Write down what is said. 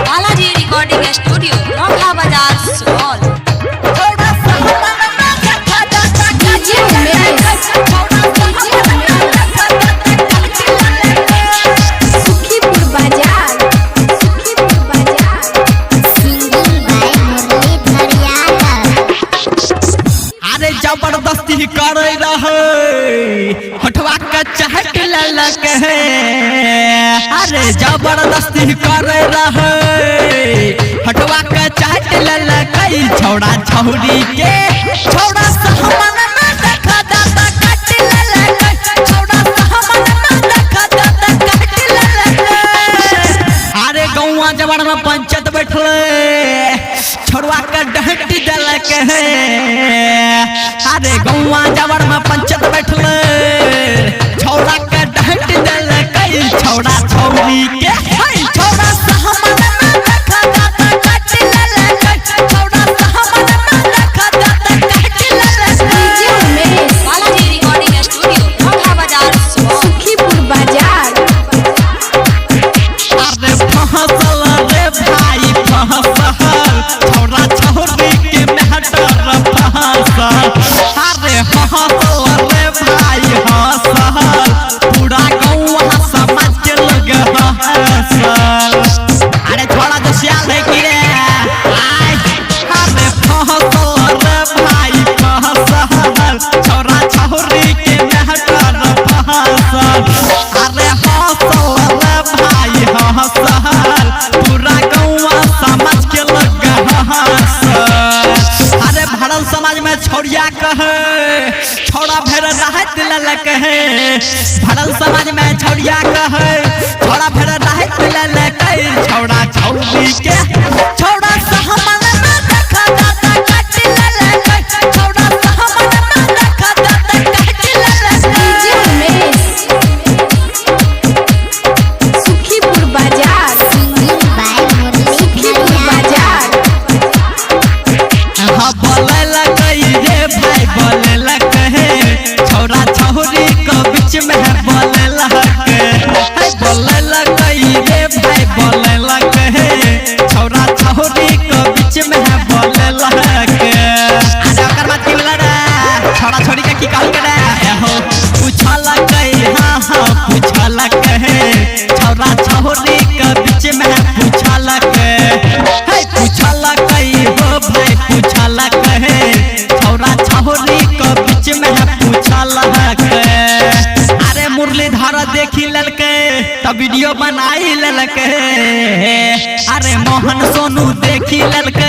Balaji recording studio नौखा बाजार सुपौल। जबरदस्ती कर हटवा के चहट ललक है। अरे जबरदस्ती कर हटवा के चहट ललक छौड़ा छौड़ी के छौड़ा सहमन में देखा दादा कट ललक छौड़ा सहमन में देखा दादा कट ललक। अरे गौवा जबर में पंचायत बैठल छोड़वा के डहट दलक है। अरे गौवा जबर में पंचायत बैठल छौड़ा के डहट दलक छौड़ा छौड़ी के छौड़ा सहमन में देखा दादा कट ललक छौड़ा सहमन में देखा दादा कट ललक। बालाजी रिकॉर्डिंग स्टूडियो नौखा बाजार सुखीपुर बाजार। अरे फहसल रे भाई फहसल छौड़ा छौड़ी के मेहटर फहसल। अरे फहसल रे भाई हसल पूरा गौवा समझ के लग हसल। अरे छोड़ा तो सियाल है कि रे अरे फहसल रे भाई फहसल छौड़ा छौड़ी के मेहटर फहसल। अरे हसल रे भाई हसल पूरा गौवा समझ के लग हसल। अरे भरल समाज में छौड़िया कहे छौड़ा भेड़ रहत ललक है। भरल समाज में छौड़िया कहे छौड़ा भेड़ रहत ललक छौड़ा छौड़ी के छौड़ा सहमन में देखा दादा कट ललक छौड़ा सहमन में देखा दादा कट ललक। सुखीपुर बाजार सुखीपुर बाजार। हाँ बोललक रे भाई बोललक छौड़ा छौड़ी के बीच में है बोललक बोललक रे भाई बोललक छौड़ा छौड़ी के बीच में है बोललक। अरे ओकर बात की बोला रे छौड़ा छौड़ी के की कहल करे हो पूछलक हाँ हाँ पूछलक छौड़ा छौड़ी के बीच में है पूछलक पूछलक हो भाई पूछलक छौड़ा छौड़ी के बीच में है पूछलक। अरे मुरलीधर देखी ललके तब वीडियो बनाई ललके। अरे मोहन सोनू देखी ललके